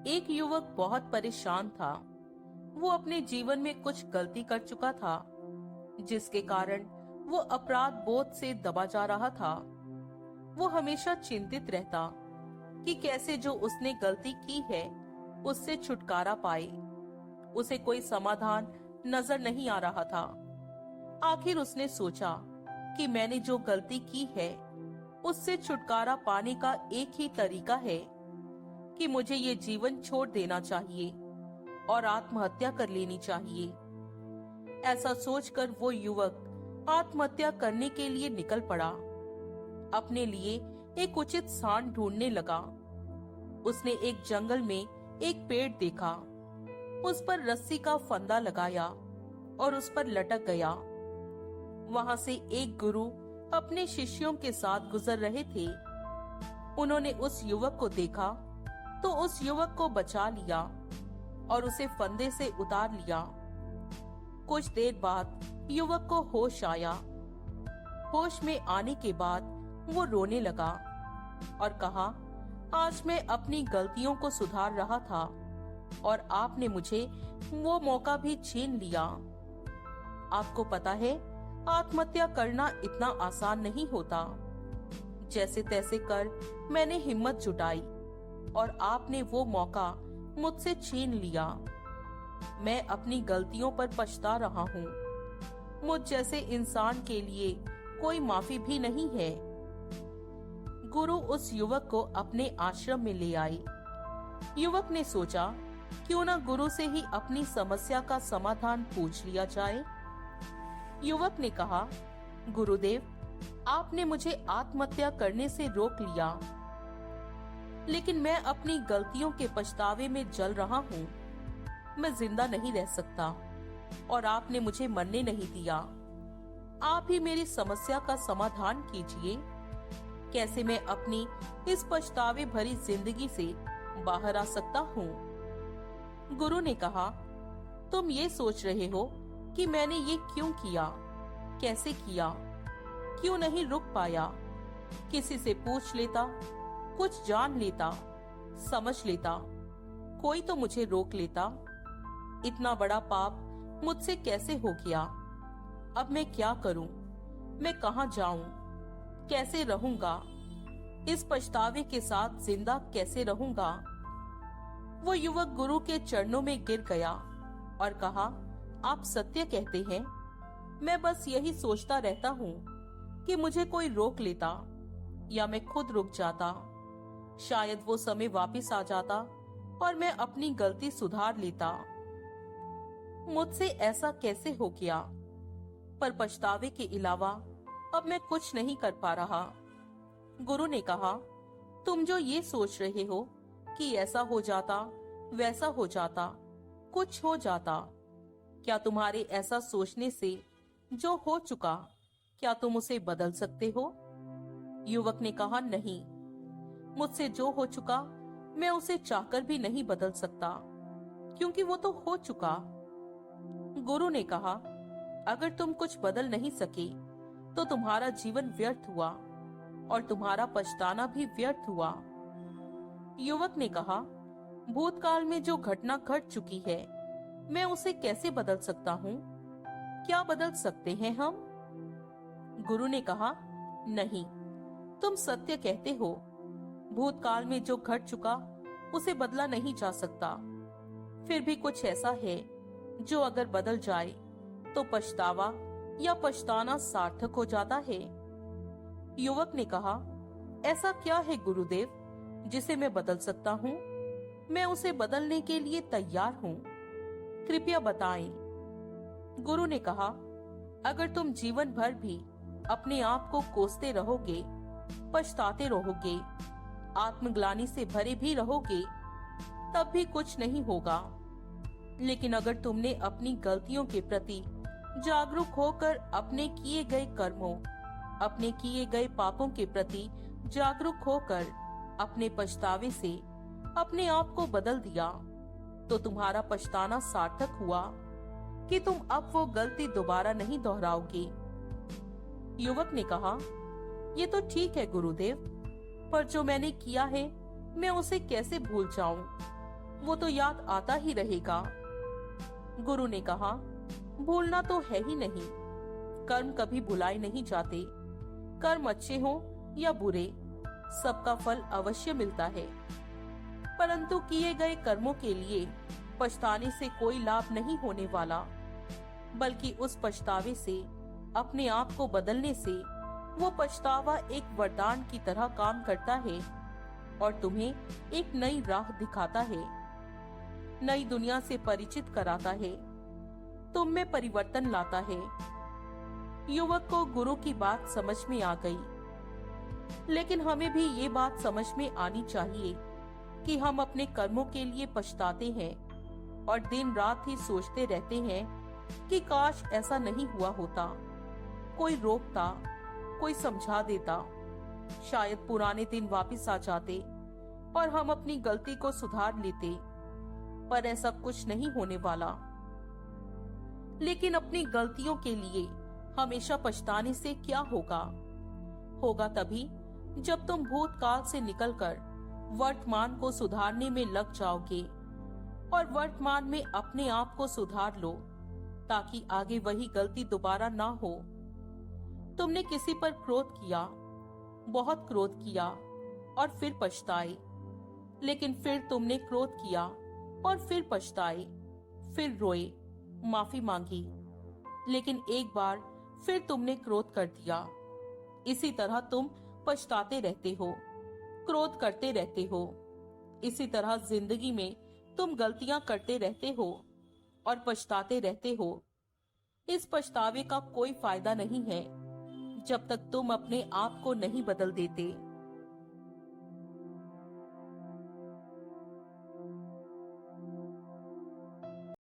एक युवक बहुत परेशान था। वो अपने जीवन में कुछ गलती कर चुका था, जिसके कारण वो अपराध बोध से दबा जा रहा था। वो हमेशा चिंतित रहता कि कैसे जो उसने गलती की है उससे छुटकारा पाए। उसे कोई समाधान नजर नहीं आ रहा था। आखिर उसने सोचा कि मैंने जो गलती की है उससे छुटकारा पाने का एक ही तरीका है कि मुझे ये जीवन छोड़ देना चाहिए और आत्महत्या कर लेनी चाहिए। ऐसा सोचकर वो युवक आत्महत्या करने के लिए निकल पड़ा। अपने लिए एक उचित स्थान ढूंढने लगा। उसने एक जंगल में एक पेड़ देखा, उस पर रस्सी का फंदा लगाया और उस पर लटक गया। वहां से एक गुरु अपने शिष्यों के साथ गुजर रहे थे। उन्होंने उस युवक को देखा तो उस युवक को बचा लिया और उसे फंदे से उतार लिया। कुछ देर बाद युवक को होश आया। होश में आने के बाद वो रोने लगा और कहा, आज मैं अपनी गलतियों को सुधार रहा था और आपने मुझे वो मौका भी छीन लिया। आपको पता है, आत्महत्या करना इतना आसान नहीं होता। जैसे तैसे कर मैंने हिम्मत जुटाई और आपने वो मौका मुझसे छीन लिया। मैं अपनी गलतियों पर पछता रहा हूँ। मुझ जैसे इंसान के लिए कोई माफी भी नहीं है। गुरु उस युवक को अपने आश्रम में ले आए। युवक ने सोचा, क्यों ना गुरु से ही अपनी समस्या का समाधान पूछ लिया जाए। युवक ने कहा, गुरुदेव, आपने मुझे आत्महत्या करने से रोक लिया, लेकिन मैं अपनी गलतियों के पछतावे में जल रहा हूँ। मैं जिंदा नहीं रह सकता और आपने मुझे मरने नहीं दिया। आप ही मेरी समस्या का समाधान कीजिए। कैसे मैं अपनी इस पछतावे भरी जिंदगी से बाहर आ सकता हूँ। गुरु ने कहा, तुम ये सोच रहे हो कि मैंने ये क्यों किया, कैसे किया, क्यों नहीं रुक पाया। किसी से पूछ लेता, कुछ जान लेता, समझ लेता, कोई तो मुझे रोक लेता। इतना बड़ा पाप मुझसे कैसे हो गया। अब मैं क्या करूं? मैं कहां जाऊं? कैसे रहूंगा? इस पछतावे के साथ जिंदा कैसे रहूंगा? वो युवक गुरु के चरणों में गिर गया और कहा, आप सत्य कहते हैं। मैं बस यही सोचता रहता हूँ कि मुझे कोई रोक लेता या मैं खुद रुक जाता। शायद वो समय वापस आ जाता और मैं अपनी गलती सुधार लेता। मुझसे ऐसा कैसे हो गया? पर पछतावे के अलावा अब मैं कुछ नहीं कर पा रहा। गुरु ने कहा, तुम जो ये सोच रहे हो कि ऐसा हो जाता, वैसा हो जाता, कुछ हो जाता, क्या तुम्हारे ऐसा सोचने से जो हो चुका, क्या तुम उसे बदल सकते हो? युवक ने कहा, नहीं, मुझसे जो हो चुका मैं उसे चाहकर भी नहीं बदल सकता, क्योंकि वो तो हो चुका। गुरु ने कहा, अगर तुम कुछ बदल नहीं सके तो तुम्हारा जीवन व्यर्थ हुआ और तुम्हारा पछताना भी व्यर्थ हुआ। युवक ने कहा, भूतकाल में जो घटना घट चुकी है मैं उसे कैसे बदल सकता हूँ? क्या बदल सकते हैं हम? गुरु ने कहा, नहीं, तुम सत्य कहते हो। भूतकाल में जो घट चुका उसे बदला नहीं जा सकता। फिर भी कुछ ऐसा है जो अगर बदल जाए तो पछतावा या पछताना सार्थक हो जाता है। युवक ने कहा, ऐसा क्या है गुरुदेव जिसे मैं बदल सकता हूँ? मैं उसे बदलने के लिए तैयार हूँ, कृपया बताएं। गुरु ने कहा, अगर तुम जीवन भर भी अपने आप को कोसते रहोगे, पछताते रहोगे, आत्मग्लानि से भरे भी रहोगे, तब भी कुछ नहीं होगा। लेकिन अगर तुमने अपनी गलतियों के प्रति जागरूक होकर अपने किए गए कर्मों, अपने किए गए पापों के प्रति जागरूक होकर अपने पछतावे से अपने आप को बदल दिया, तो तुम्हारा पछताना सार्थक हुआ कि तुम अब वो गलती दोबारा नहीं दोहराओगे। युवक ने कहा, ये तो ठीक है गुरुदेव, पर जो मैंने किया है मैं उसे कैसे भूल जाऊं? वो तो याद आता ही रहेगा। गुरु ने कहा, भूलना तो है ही नहीं। कर्म कभी भुलाए नहीं जाते। कर्म अच्छे हो या बुरे, सबका फल अवश्य मिलता है। परंतु किए गए कर्मों के लिए पछताने से कोई लाभ नहीं होने वाला, बल्कि उस पछतावे से अपने आप को बदलने से वो पछतावा एक वरदान की तरह काम करता है और तुम्हें एक नई राह दिखाता है, नई दुनिया से परिचित कराता है, तुम में परिवर्तन लाता है। युवक को गुरु की बात समझ में आ गई, लेकिन हमें भी ये बात समझ में आनी चाहिए कि हम अपने कर्मों के लिए पछताते हैं और दिन रात ही सोचते रहते हैं कि काश ऐसा नहीं हुआ होता, कोई रोकता, कोई समझा देता, शायद पुराने दिन वापस आ जाते और हम अपनी गलती को सुधार लेते। पर ऐसा कुछ नहीं होने वाला। लेकिन अपनी गलतियों के लिए हमेशा पछताने से क्या होगा? होगा तभी जब तुम भूतकाल से निकलकर वर्तमान को सुधारने में लग जाओगे और वर्तमान में अपने आप को सुधार लो, ताकि आगे वही गलती दोबारा ना हो। तुमने किसी पर क्रोध किया, बहुत क्रोध किया और फिर पछताए, लेकिन फिर तुमने क्रोध किया और फिर पछताए, फिर रोए, माफी मांगी, लेकिन एक बार फिर तुमने क्रोध कर दिया। इसी तरह तुम पछताते रहते हो, क्रोध करते रहते हो। इसी तरह जिंदगी में तुम गलतियां करते रहते हो और पछताते रहते हो। इस पछतावे का कोई फायदा नहीं है जब तक तुम अपने आप को नहीं बदल देते।